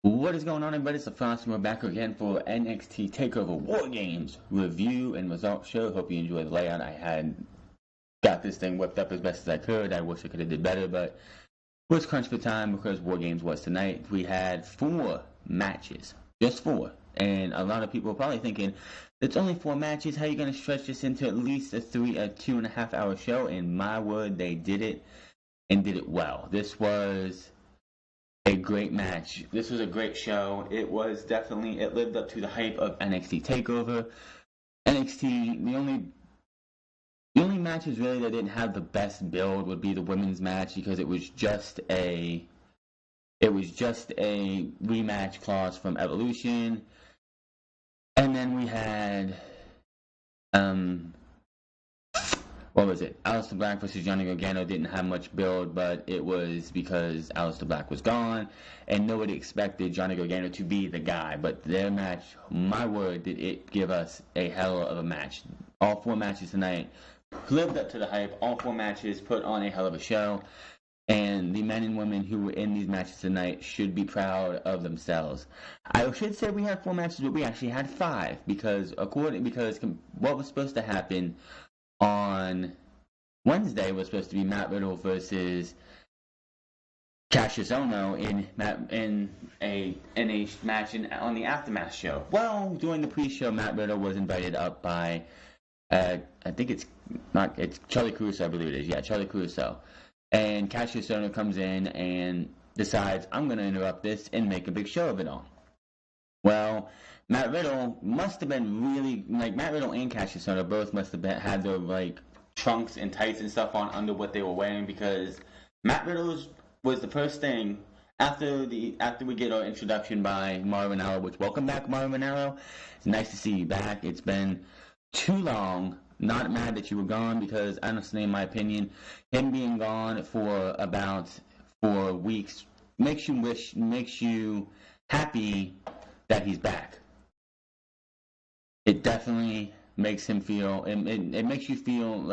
What is going on, everybody? It's the Frost, and we're back again for NXT TakeOver WarGames review and results show. Hope you enjoyed the layout. I had got this thing whipped up as best as I could. I wish I could have did better, but it was crunch for time because WarGames was tonight. We had 4 matches, just 4, and a lot of people are probably thinking, it's only 4 matches. How are you going to stretch this into at least a 2.5 hour show? And my word, they did it and did it well. This was a great match. This was a great show. It lived up to the hype of NXT TakeOver. NXT, the only matches really that didn't have the best build would be the women's match, because it was just a rematch clause from Evolution. And then we had what was it? Aleister Black versus Johnny Gargano didn't have much build, but it was because Aleister Black was gone, and nobody expected Johnny Gargano to be the guy. But their match, my word, did it give us a hell of a match. All 4 matches tonight lived up to the hype. All 4 matches put on a hell of a show, and the men and women who were in these matches tonight should be proud of themselves. I should say we had 4 matches, but we actually had 5, because what was supposed to happen on Wednesday was supposed to be Matt Riddle versus Cassius Ohno in a match on the Aftermath show. Well, during the pre-show, Matt Riddle was invited up by I think it's Charlie Caruso, I believe it is. Yeah, Charlie Caruso. And Cassius Ohno comes in and decides, I'm going to interrupt this and make a big show of it all. Well, Matt Riddle must have been really, Matt Riddle and Cassius Ohno both must have had their, trunks and tights and stuff on under what they were wearing, because Matt Riddle was the first thing after we get our introduction by Mauro Ranallo, which, welcome back, Mauro Ranallo. It's nice to see you back. It's been too long. Not mad that you were gone, because honestly, in my opinion, him being gone for about 4 weeks makes you happy that he's back. It definitely makes him feel, it makes you feel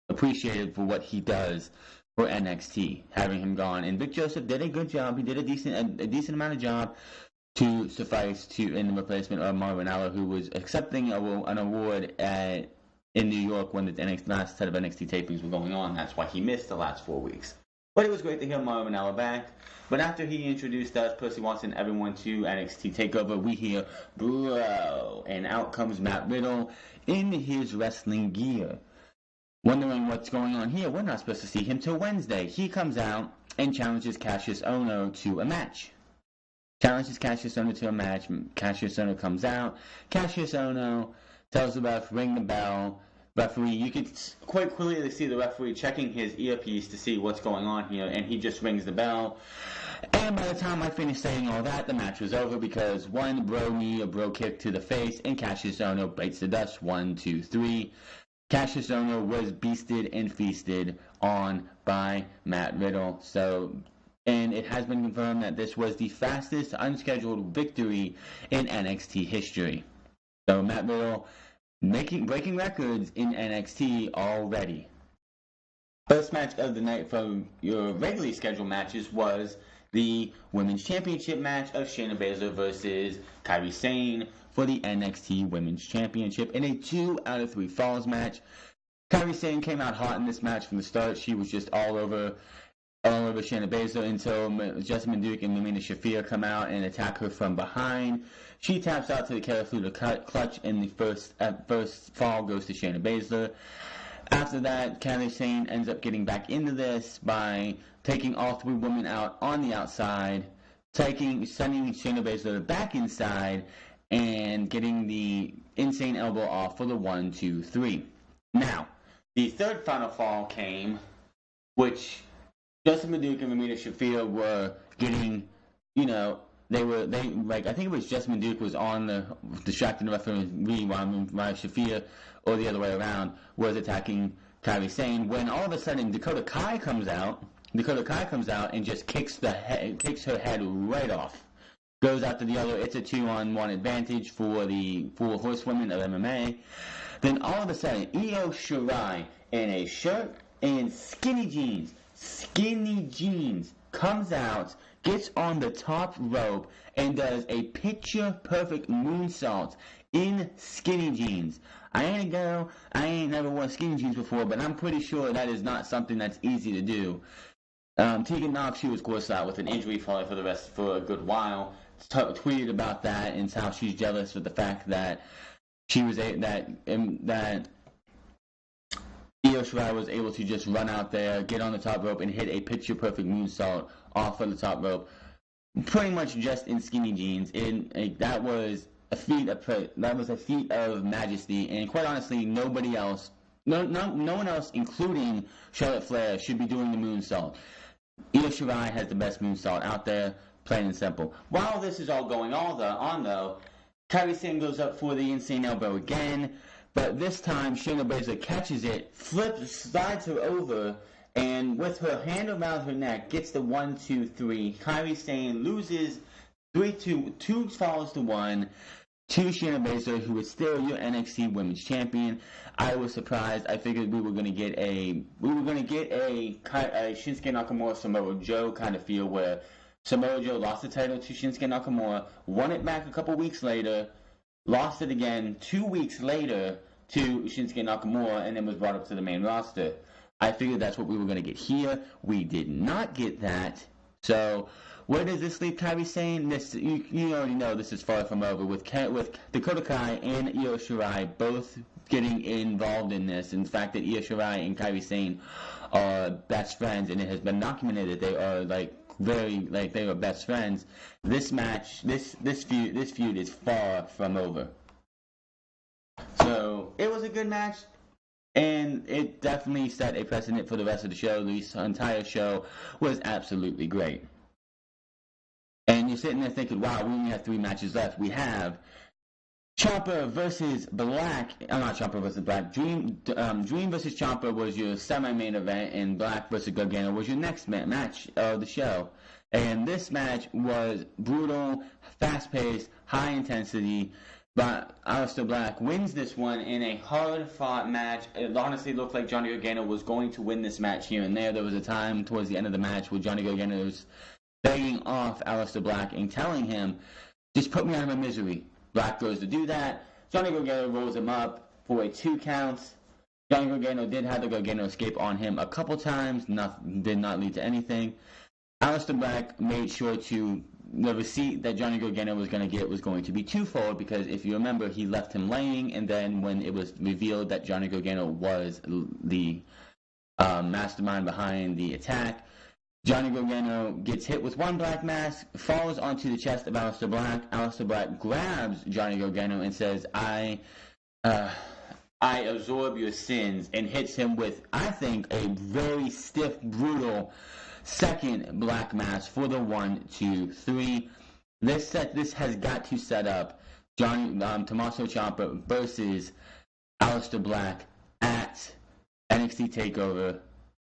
appreciated for what he does for NXT, having him gone. And Vic Joseph did a good job. He did a decent amount of job to suffice in the replacement of Mauro Ranallo, who was accepting an award in New York when the last set of NXT tapings were going on. That's why he missed the last 4 weeks. But it was great to hear Mauro Ranallo back. But after he introduced us, Percy Watson, everyone, to NXT TakeOver, we hear, bro, and out comes Matt Riddle in his wrestling gear. Wondering what's going on here. We're not supposed to see him till Wednesday. He comes out and challenges Cassius Ohno to a match. Cassius Ohno comes out. Cassius Ohno tells the ref, ring the bell. Referee, you could quite clearly see the referee checking his earpiece to see what's going on here, and he just rings the bell. And by the time I finished saying all that, the match was over, because one bro knee, a bro kick to the face, and Cassius Ohno bites the dust. 1, 2, 3. Cassius Ohno was beasted and feasted on by Matt Riddle. And it has been confirmed that this was the fastest unscheduled victory in NXT history. So Matt Riddle breaking records in NXT already. First match of the night from your regularly scheduled matches was the Women's Championship match of Shayna Baszler versus Kairi Sane for the NXT Women's Championship in a 2 out of 3 falls match. Kairi Sane came out hot in this match from the start. She was just all over Shayna Baszler until Jessamyn Duke and Marina Shafir come out and attack her from behind. She taps out to the Karafuda clutch, and the first fall goes to Shayna Baszler. After that, Kairi Sane ends up getting back into this by taking all 3 women out on the outside, sending Shayna Baszler back inside, and getting the insane elbow off for the 1, 2, 3. Now, the third final fall came, which Jessamyn Duke and Marina Shafir were getting, I think it was Jessamyn Duke was on the distracting the referee while Shafir, or the other way around, was attacking Kairi Sane, when all of a sudden Dakota Kai comes out and just kicks her head right off. Goes out to the other. It's a 2-on-1 advantage for the 4 horsewomen of MMA. Then all of a sudden, Io Shirai in a shirt and skinny jeans comes out, gets on the top rope, and does a picture-perfect moonsault in skinny jeans. I ain't a girl, I ain't never worn skinny jeans before, but I'm pretty sure that is not something that's easy to do. Tegan Knox, she was, of course, out with an injury for a good while. Tweeted about that and how she's jealous with the fact that that Io Shirai was able to just run out there, get on the top rope, and hit a picture-perfect moonsault off of the top rope, pretty much just in skinny jeans. That was a feat of majesty, and quite honestly, nobody else, no one else, including Charlotte Flair, should be doing the moonsault. Io Shirai has the best moonsault out there, plain and simple. While this is all going on though, Kairi Sane goes up for the insane elbow again, but this time Shayna Baszler catches it, slides her over, and with her hand around her neck, gets the 1-2-3. Kairi Sane loses 2 falls to 1 to Shayna Baszler, who is still your NXT Women's Champion. I was surprised. I figured we were going to get a Shinsuke Nakamura Samoa Joe kind of feel, where Samoa Joe lost the title to Shinsuke Nakamura, won it back a couple weeks later, lost it again 2 weeks later to Shinsuke Nakamura, and then was brought up to the main roster. I figured that's what we were going to get here. We did not get that. So where does this leave Kairi Sane? You already know this is far from over with Dakota Kai and Io Shirai both getting involved in this. In the fact that Io Shirai and Kairi Sane are best friends, and it has been documented that they are they are best friends. This match, this feud is far from over. So it was a good match, and it definitely set a precedent for the rest of the show. The entire show was absolutely great. And you're sitting there thinking, wow, we only have 3 matches left. We have Ciampa versus Black. Not Ciampa versus Black. Dream versus Ciampa was your semi-main event, and Black versus Gargano was your next match of the show. And this match was brutal, fast-paced, high intensity. But Aleister Black wins this one in a hard-fought match. It honestly looked like Johnny Gargano was going to win this match here and there. There was a time towards the end of the match where Johnny Gargano was begging off Aleister Black and telling him, just put me out of my misery. Black goes to do that. Johnny Gargano rolls him up for a 2 counts. Johnny Gargano did have the Gargano escape on him a couple times. Did not lead to anything. Aleister Black made sure the receipt that Johnny Gargano was going to get was going to be twofold, because if you remember, he left him laying, and then when it was revealed that Johnny Gargano was the mastermind behind the attack, Johnny Gargano gets hit with 1 black mask, falls onto the chest of Aleister Black. Aleister Black grabs Johnny Gargano and says, I absorb your sins, and hits him with, I think, a very stiff, brutal second black mask for the 1-2-3. This has got to set up Tommaso Ciampa versus Aleister Black at NXT TakeOver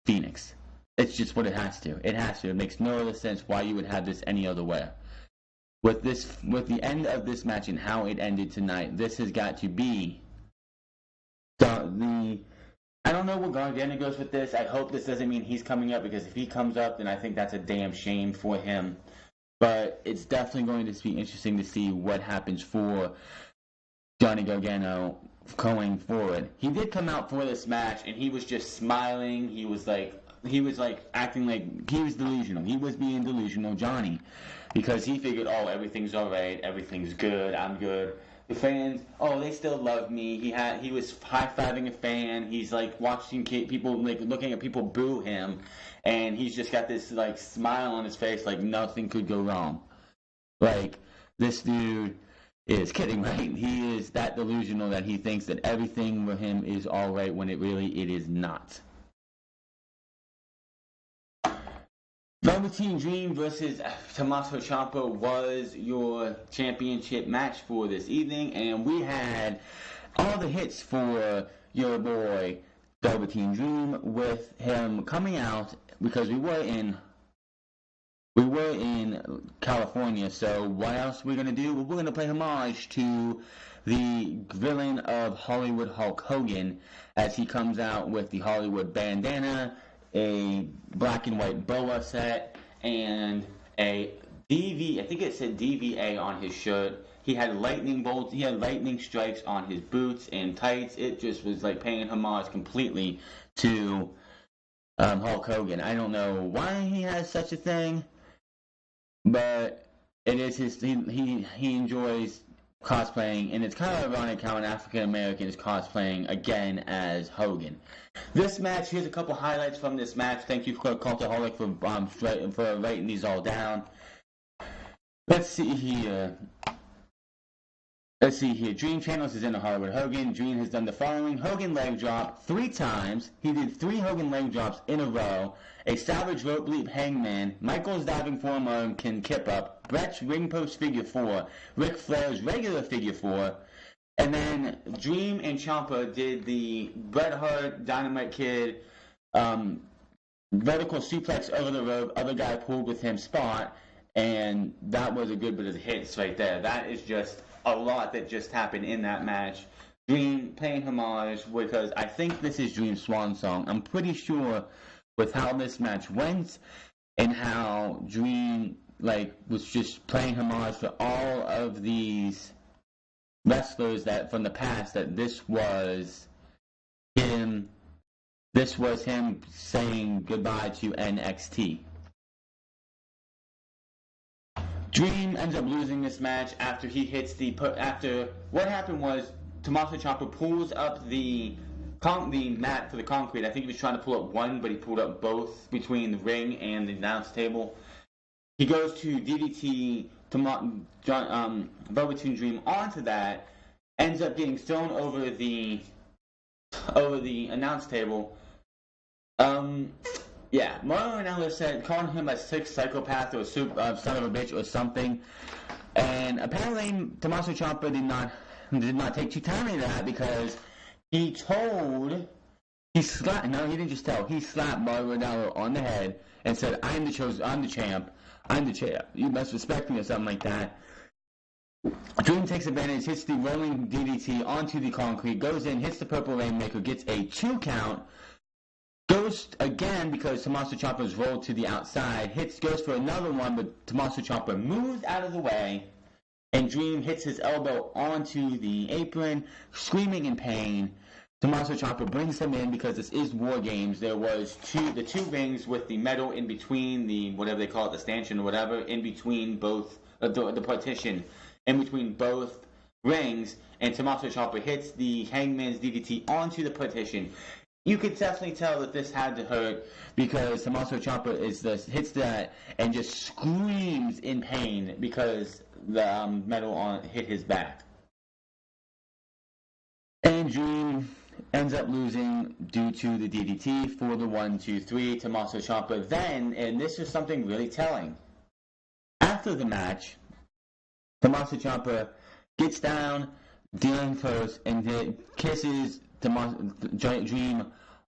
Phoenix. It's just what it has to. It has to. It makes no other sense why you would have this any other way. With the end of this match and how it ended tonight, this has got to be I don't know where Gargano goes with this. I hope this doesn't mean he's coming up, because if he comes up, then I think that's a damn shame for him. But it's definitely going to be interesting to see what happens for Johnny Gargano going forward. He did come out for this match, and he was just smiling. He was acting like he was delusional. He was being delusional, Johnny, because he figured, oh, everything's all right, everything's good, I'm good. The fans, oh, they still love me. He was high-fiving a fan. He's watching people, looking at people boo him, and he's just got this smile on his face, like nothing could go wrong. This dude is kidding, right? He is that delusional that he thinks that everything with him is all right when it is not. Velveteen Dream versus Tommaso Ciampa was your championship match for this evening, and we had all the hits for your boy Velveteen Dream, with him coming out, because we were in California, so what else are we going to do? Well, we're going to play homage to the villain of Hollywood, Hulk Hogan, as he comes out with the Hollywood bandana, a black and white boa set, and a I think it said DVA on his shirt. He had lightning bolts. He had lightning strikes on his boots and tights. It just was like paying homage completely to Hulk Hogan. I don't know why he has such a thing, but it is his. He enjoys cosplaying, and it's kind of ironic how an African American is cosplaying again as Hogan. This match, here's a couple highlights from this match. Thank you, Cultaholic, for writing these all down. Let's see here. Dream Channels is in the Hollywood Hogan. Dream has done the following. Hogan leg drop 3 times. He did 3 Hogan leg drops in a row. A Savage rope leap hangman. Michael's diving forearm can kip up. Brett's ring post figure 4. Ric Flair's regular figure 4. And then Dream and Ciampa did the Bret Hart Dynamite Kid vertical suplex over the rope. Other guy pulled with him spot. And that was a good bit of hits right there. That is just a lot that just happened in that match. Dream paying homage because I think this is Dream's swan song. I'm pretty sure with how this match went and how Dream was just playing homage to all of these wrestlers that from the past, that this was him saying goodbye to NXT. Dream ends up losing this match after he hits what happened was Tommaso Ciampa pulls up the mat for the concrete. I think he was trying to pull up one, but he pulled up both between the ring and the announce table. He goes to DDT Velveteen Dream onto that, ends up getting thrown over the announce table. Yeah, Mauro Ranallo said, calling him a sick psychopath or a son of a bitch or something. And apparently, Tommaso Ciampa did not take too kindly to that because he slapped Mauro Ranallo on the head and said, I'm the champ. You must respect me or something like that. Dream takes advantage, hits the rolling DDT onto the concrete, goes in, hits the Purple Rainmaker, gets a 2 count. Goes again because Tommaso Ciampa's rolled to the outside. Goes for another one, but Tommaso Ciampa moves out of the way, and Dream hits his elbow onto the apron, screaming in pain. Tommaso Ciampa brings him in because this is War Games. There was the two rings with the metal in between the whatever they call it, the stanchion or whatever, in between both the partition, in between both rings, and Tommaso Ciampa hits the Hangman's DDT onto the partition. You could definitely tell that this had to hurt because Tommaso Ciampa hits that and just screams in pain because the metal hit his back. And Dream ends up losing due to the DDT for the 1, 2, 3. Tommaso Ciampa then, and this is something really telling. After the match, Tommaso Ciampa gets down, dealing first, and kisses Dream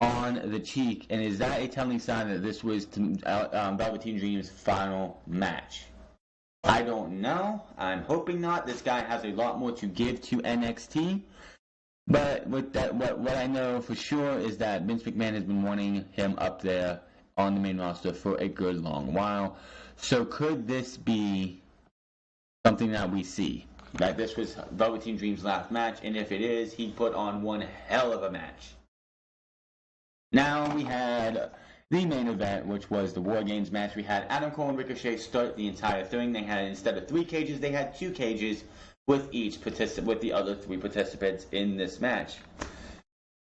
on the cheek, and is that a telling sign that this was Velveteen Dream's final match? I don't know. I'm hoping not. This guy has a lot more to give to NXT, but with that, what I know for sure is that Vince McMahon has been wanting him up there on the main roster for a good long while. So could this be something that we see? That this was Velveteen Dream's last match, and if it is, he put on one hell of a match. Now we had the main event, which was the War Games match. We had Adam Cole and Ricochet start the entire thing. They had, instead of 3 cages, they had 2 cages with the other 3 participants in this match.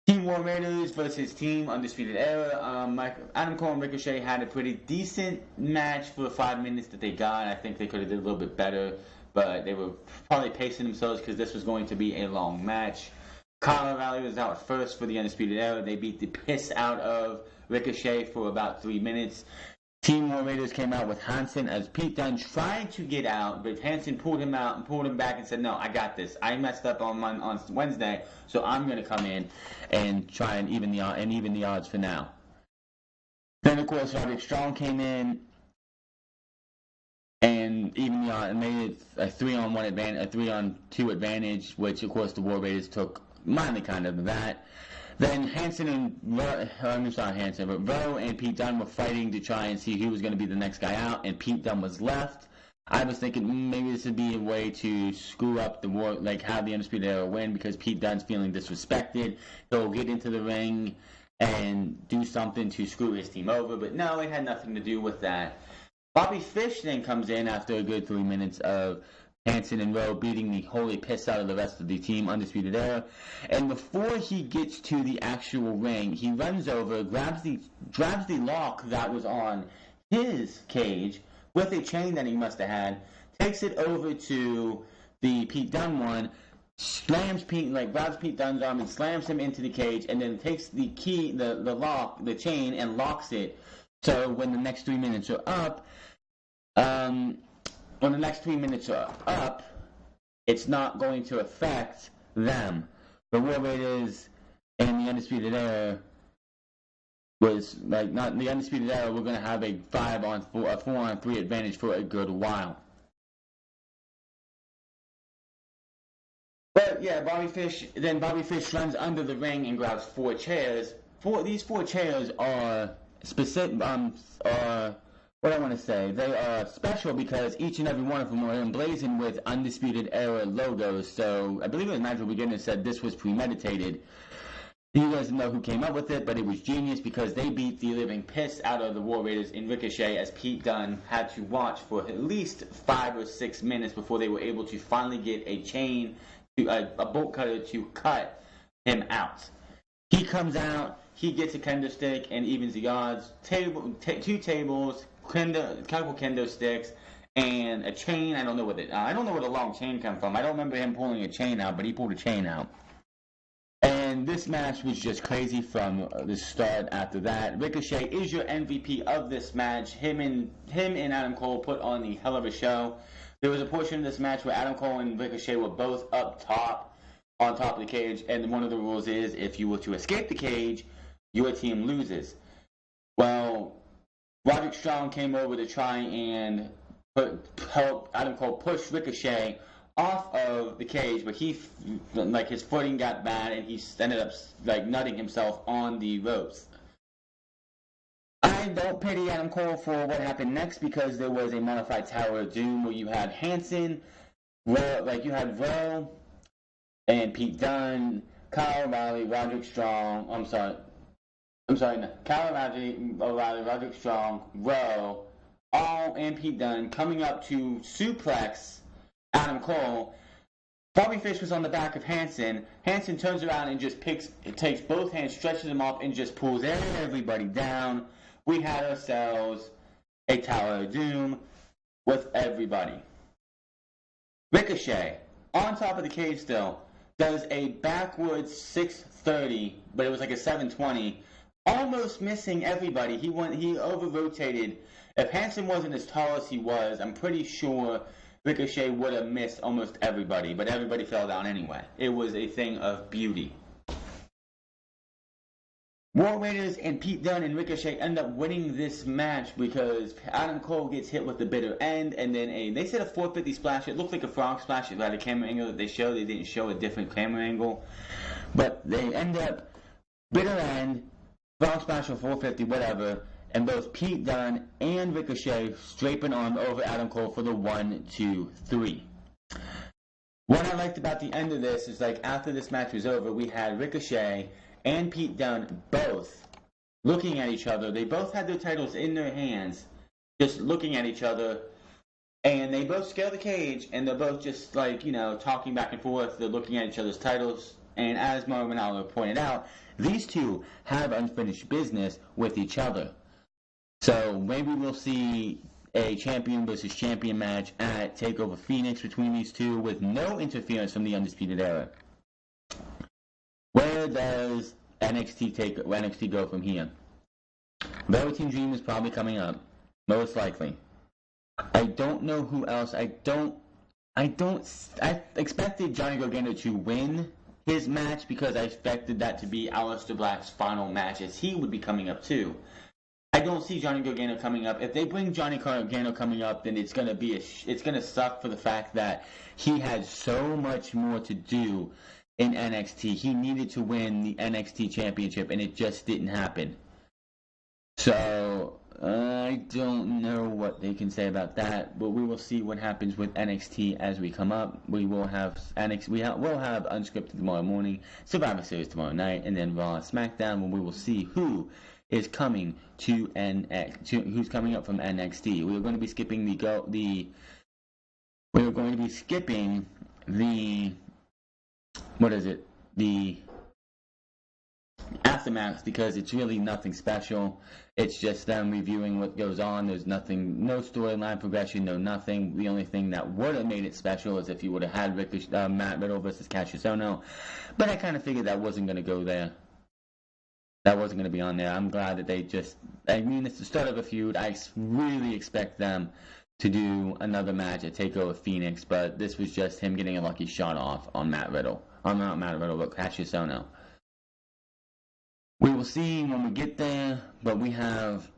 Team War Raiders versus Team Undisputed Era. Adam Cole and Ricochet had a pretty decent match for the 5 minutes that they got. I think they could have did a little bit better, but they were probably pacing themselves because this was going to be a long match. Kyle O'Reilly was out first for the Undisputed Era. They beat the piss out of Ricochet for about 3 minutes. Team War Raiders came out with Hansen as Pete Dunne tried to get out, but Hansen pulled him out and pulled him back and said, no, I got this. I messed up on Wednesday, so I'm going to come in and try and even the odds for now. Then, of course, Roderick Strong came in and even the odds and made it a 3-on-1 advantage, a 3-on-2 advantage, which, of course, the War Raiders took mildly kind of that. Then Hanson and Ro and Pete Dunne were fighting to try and see who was going to be the next guy out, and Pete Dunne was left. I was thinking maybe this would be a way to screw up the war, like have the Undisputed Era win because Pete Dunne's feeling disrespected. He'll get into the ring and do something to screw his team over, but no, it had nothing to do with that. Bobby Fish then comes in after a good 3 minutes of Hanson and Rowe beating the holy piss out of the rest of the team, Undisputed Era. And before he gets to the actual ring, he runs over, grabs the lock that was on his cage with a chain that he must have had, takes it over to the Pete Dunne one, grabs Pete Dunne's arm and slams him into the cage, and then takes the key, the lock, the chain, and locks it. So when the next 3 minutes are up, it's not going to affect them. The War Raiders and the Undisputed Era was like not the Undisputed Era. We're going to have a 4-on-3 advantage for a good while. But yeah, Bobby Fish runs under the ring and grabs 4 chairs. These 4 chairs are specific. What I want to say, they are special because each and every one of them are emblazoned with Undisputed Era logos. So I believe it was Nigel Beginner said this was premeditated. He doesn't know who came up with it, but it was genius because they beat the living piss out of the War Raiders in Ricochet, as Pete Dunne had to watch for at least 5 or 6 minutes before they were able to finally get a chain, a bolt cutter to cut him out. He comes out, he gets a kendo stick and evens the odds. 2 tables, couple kendo sticks, and a chain. I don't know where the long chain come from. I don't remember him pulling a chain out, but he pulled a chain out. And this match was just crazy from the start after that. Ricochet is your MVP of this match. Him and Adam Cole put on the hell of a show. There was a portion of this match where Adam Cole and Ricochet were both up top, on top of the cage, and one of the rules is if you were to escape the cage, your team loses. Well, Roderick Strong came over to try and help Adam Cole push Ricochet off of the cage, but his footing got bad and he ended up nutting himself on the ropes. I don't pity Adam Cole for what happened next because there was a modified Tower of Doom where you had Hanson, Rowe, and Pete Dunne, Kyle O'Reilly, Roderick Strong. Kyle O'Reilly, Roderick Strong, Rowe, all and Pete Dunne coming up to suplex Adam Cole. Bobby Fish was on the back of Hanson. Hanson turns around and just takes both hands, stretches them up, and just pulls everybody down. We had ourselves a Tower of Doom with everybody. Ricochet, on top of the cage still, does a backwards 630, but it was like a 720, almost missing everybody. He over-rotated. If Hanson wasn't as tall as he was, I'm pretty sure Ricochet would have missed almost everybody, but everybody fell down anyway. It was a thing of beauty. War Raiders and Pete Dunne and Ricochet end up winning this match because Adam Cole gets hit with the bitter end, and then they said a 450 splash. It looked like a frog splash by the camera angle that they showed. They didn't show a different camera angle, but they end up bitter end, frog splash or 450, whatever. And both Pete Dunne and Ricochet straight an arm over Adam Cole for the 1, 2, 3. What I liked about the end of this is after this match was over, we had Ricochet and Pete Dunne both looking at each other. They both had their titles in their hands, just looking at each other. And they both scale the cage, and they're both just talking back and forth. They're looking at each other's titles. And as Mauro Ranallo pointed out, these two have unfinished business with each other. So maybe we'll see a champion versus champion match at TakeOver Phoenix between these two with no interference from the Undisputed Era. Where does NXT go from here? Velveteen Dream is probably coming up, most likely. I don't know who else. I expected Johnny Gargano to win his match because I expected that to be Aleister Black's final match, as he would be coming up too. I don't see Johnny Gargano coming up. If they bring Johnny Gargano coming up, then it's gonna suck for the fact that he had so much more to do in NXT. He needed to win the NXT championship, and it just didn't happen. So I don't know what they can say about that, but we will see what happens with NXT as we come up. We will have we'll have Unscripted tomorrow morning, Survivor Series tomorrow night, and then Raw, SmackDown, when we will see who is coming to who's coming up from NXT. We are going to be skipping the aftermath, because it's really nothing special. It's just them reviewing what goes on. There's nothing, no storyline progression, no nothing. The only thing that would have made it special is if you would have had Matt Riddle versus Cassius Ohno, but I kind of figured that wasn't going to go there. That wasn't going to be on there. I'm glad that it's the start of a feud. I really expect them to do another match at TakeOver Phoenix, but this was just him getting a lucky shot off on Matt Riddle. Not Matt Riddle, but Cassius Ohno. We will see when we get there, but we have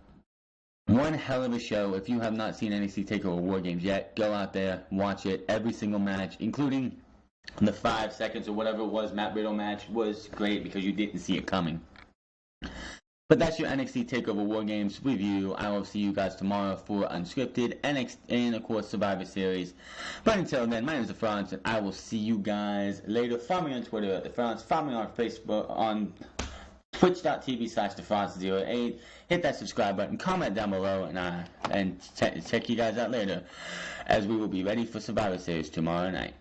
one hell of a show. If you have not seen NXT TakeOver WarGames yet, go out there, watch it. Every single match, including the 5 seconds or whatever it was Matt Riddle match, was great because you didn't see it coming. But that's your NXT TakeOver WarGames review. I will see you guys tomorrow for Unscripted, NXT, and of course Survivor Series. But until then, my name is The France, and I will see you guys later. Follow me on Twitter at The France. Follow me on Facebook on twitch.tv/TheFrance08. Hit that subscribe button, comment down below, and check you guys out later, as we will be ready for Survivor Series tomorrow night.